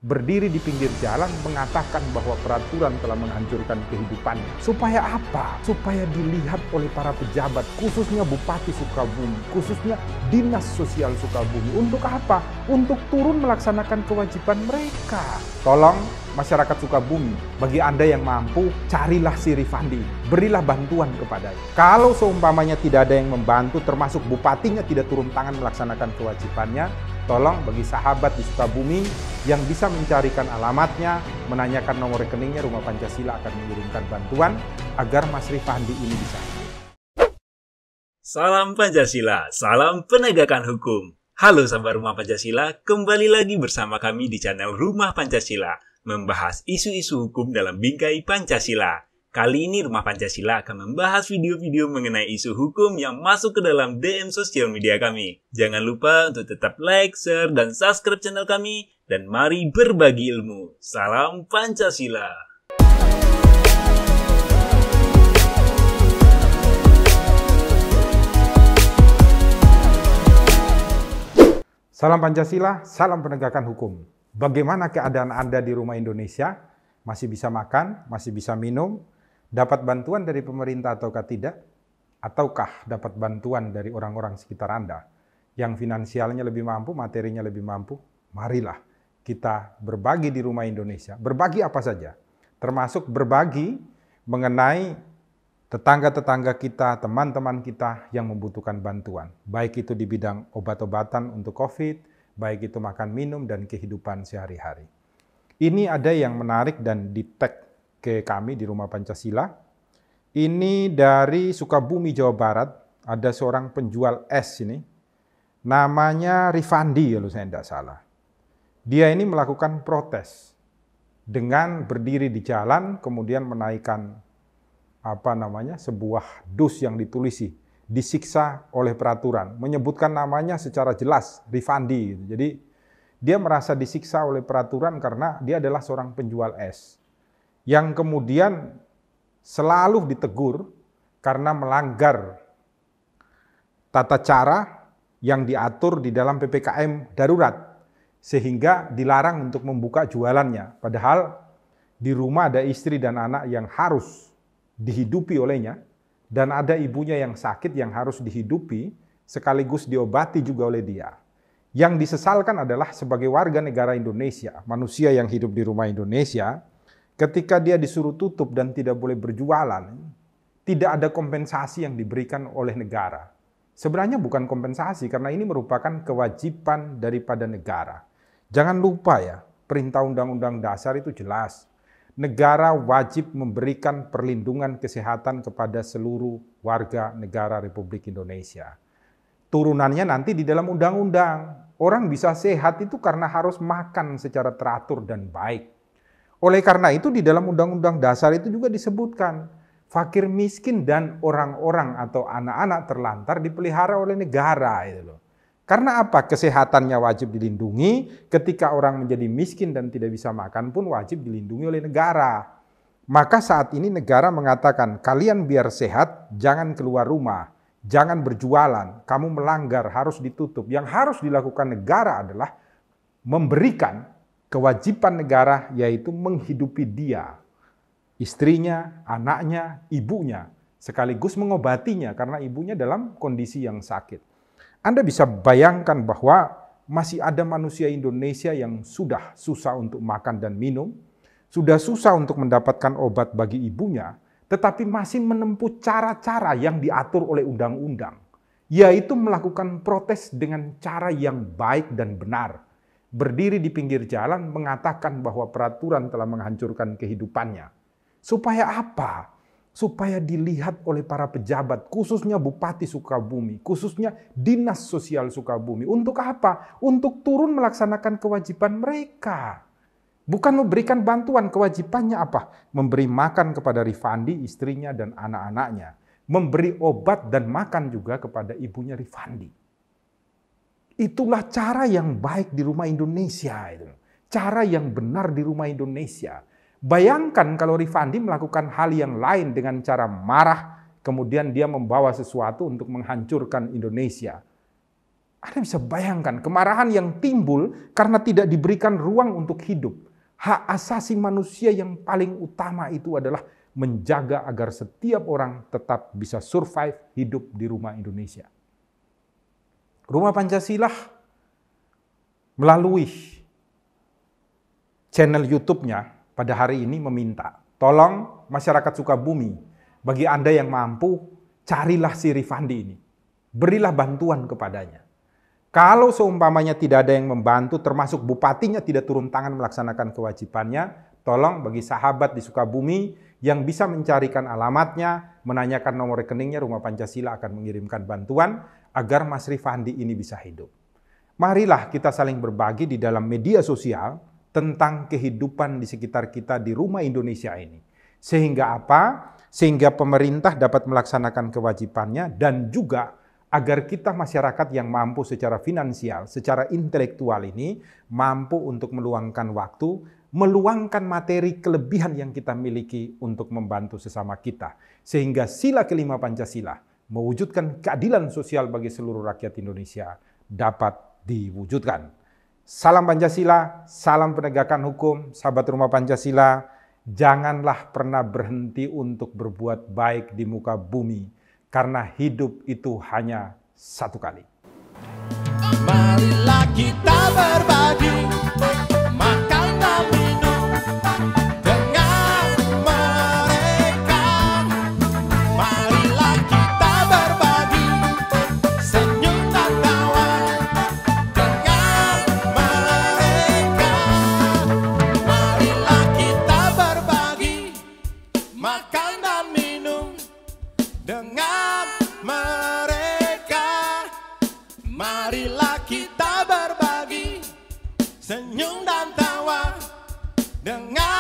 berdiri di pinggir jalan mengatakan bahwa peraturan telah menghancurkan kehidupannya. Supaya apa? Supaya dilihat oleh para pejabat, khususnya Bupati Sukabumi, khususnya Dinas Sosial Sukabumi. Untuk apa? Untuk turun melaksanakan kewajiban mereka. Tolong masyarakat Sukabumi, bagi Anda yang mampu, carilah si Rifandi, berilah bantuan kepadanya. Kalau seumpamanya tidak ada yang membantu, termasuk bupatinya tidak turun tangan melaksanakan kewajibannya, tolong bagi sahabat di Sukabumi yang bisa mencarikan alamatnya, menanyakan nomor rekeningnya, Rumah Pancasila akan mengirimkan bantuan agar Mas Rifandi ini bisa. Salam Pancasila, salam penegakan hukum. Halo sahabat Rumah Pancasila, kembali lagi bersama kami di channel Rumah Pancasila, membahas isu-isu hukum dalam bingkai Pancasila. Kali ini Rumah Pancasila akan membahas video-video mengenai isu hukum yang masuk ke dalam DM sosial media kami. Jangan lupa untuk tetap like, share, dan subscribe channel kami. Dan mari berbagi ilmu. Salam Pancasila. Salam Pancasila, salam penegakan hukum. Bagaimana keadaan Anda di rumah Indonesia? Masih bisa makan, masih bisa minum? Dapat bantuan dari pemerintah ataukah tidak? Ataukah dapat bantuan dari orang-orang sekitar Anda yang finansialnya lebih mampu, materinya lebih mampu? Marilah kita berbagi di rumah Indonesia. Berbagi apa saja? Termasuk berbagi mengenai tetangga-tetangga kita, teman-teman kita yang membutuhkan bantuan. Baik itu di bidang obat-obatan untuk COVID, baik itu makan minum dan kehidupan sehari-hari. Ini ada yang menarik dan di-tag ke kami di Rumah Pancasila. Ini dari Sukabumi, Jawa Barat. Ada seorang penjual es ini. Namanya Rifandi, kalau saya tidak salah. Dia ini melakukan protes dengan berdiri di jalan, kemudian menaikkan sebuah dus yang ditulisi, disiksa oleh peraturan. Menyebutkan namanya secara jelas, Rifandi. Jadi dia merasa disiksa oleh peraturan karena dia adalah seorang penjual es, yang kemudian selalu ditegur karena melanggar tata cara yang diatur di dalam PPKM darurat, sehingga dilarang untuk membuka jualannya. Padahal di rumah ada istri dan anak yang harus dihidupi olehnya, dan ada ibunya yang sakit yang harus dihidupi, sekaligus diobati juga oleh dia. Yang disesalkan adalah sebagai warga negara Indonesia, manusia yang hidup di rumah Indonesia, ketika dia disuruh tutup dan tidak boleh berjualan, tidak ada kompensasi yang diberikan oleh negara. Sebenarnya bukan kompensasi, karena ini merupakan kewajiban daripada negara. Jangan lupa ya, perintah Undang-Undang Dasar itu jelas. Negara wajib memberikan perlindungan kesehatan kepada seluruh warga negara Republik Indonesia. Turunannya nanti di dalam undang-undang. Orang bisa sehat itu karena harus makan secara teratur dan baik. Oleh karena itu di dalam Undang-Undang Dasar itu juga disebutkan fakir miskin dan orang-orang atau anak-anak terlantar dipelihara oleh negara. Karena apa? Kesehatannya wajib dilindungi, ketika orang menjadi miskin dan tidak bisa makan pun wajib dilindungi oleh negara. Maka saat ini negara mengatakan, kalian biar sehat, jangan keluar rumah, jangan berjualan, kamu melanggar, harus ditutup. Yang harus dilakukan negara adalah memberikan kewajiban negara, yaitu menghidupi dia, istrinya, anaknya, ibunya, sekaligus mengobatinya karena ibunya dalam kondisi yang sakit. Anda bisa bayangkan bahwa masih ada manusia Indonesia yang sudah susah untuk makan dan minum, sudah susah untuk mendapatkan obat bagi ibunya, tetapi masih menempuh cara-cara yang diatur oleh undang-undang, yaitu melakukan protes dengan cara yang baik dan benar. Berdiri di pinggir jalan mengatakan bahwa peraturan telah menghancurkan kehidupannya. Supaya apa? Supaya dilihat oleh para pejabat, khususnya Bupati Sukabumi, khususnya Dinas Sosial Sukabumi. Untuk apa? Untuk turun melaksanakan kewajiban mereka. Bukan memberikan bantuan, kewajibannya apa? Memberi makan kepada Rifandi, istrinya, dan anak-anaknya. Memberi obat dan makan juga kepada ibunya Rifandi. Itulah cara yang baik di rumah Indonesia. Cara yang benar di rumah Indonesia. Bayangkan kalau Rifandi melakukan hal yang lain dengan cara marah, kemudian dia membawa sesuatu untuk menghancurkan Indonesia. Anda bisa bayangkan kemarahan yang timbul karena tidak diberikan ruang untuk hidup. Hak asasi manusia yang paling utama itu adalah menjaga agar setiap orang tetap bisa survive hidup di rumah Indonesia. Rumah Pancasila melalui channel YouTube-nya pada hari ini meminta, tolong masyarakat Sukabumi, bagi Anda yang mampu, carilah si Rifandi ini. Berilah bantuan kepadanya. Kalau seumpamanya tidak ada yang membantu, termasuk bupatinya tidak turun tangan melaksanakan kewajibannya, tolong bagi sahabat di Sukabumi yang bisa mencarikan alamatnya, menanyakan nomor rekeningnya, Rumah Pancasila akan mengirimkan bantuan agar Mas Rifandi ini bisa hidup. Marilah kita saling berbagi di dalam media sosial tentang kehidupan di sekitar kita di rumah Indonesia ini. Sehingga apa? Sehingga pemerintah dapat melaksanakan kewajibannya dan juga agar kita masyarakat yang mampu secara finansial, secara intelektual ini mampu untuk meluangkan waktu, meluangkan materi kelebihan yang kita miliki untuk membantu sesama kita. Sehingga sila kelima Pancasila, mewujudkan keadilan sosial bagi seluruh rakyat Indonesia, dapat diwujudkan. Salam Pancasila, salam penegakan hukum, sahabat Rumah Pancasila. Janganlah pernah berhenti untuk berbuat baik di muka bumi. Karena hidup itu hanya satu kali. Marilah kita berbagi makan dan minum dengan mereka. Marilah kita berbagi senyum dan tawa dengan mereka. Marilah kita berbagi makan dan minum dengan mereka. Marilah kita berbagi senyum dan tawa dengan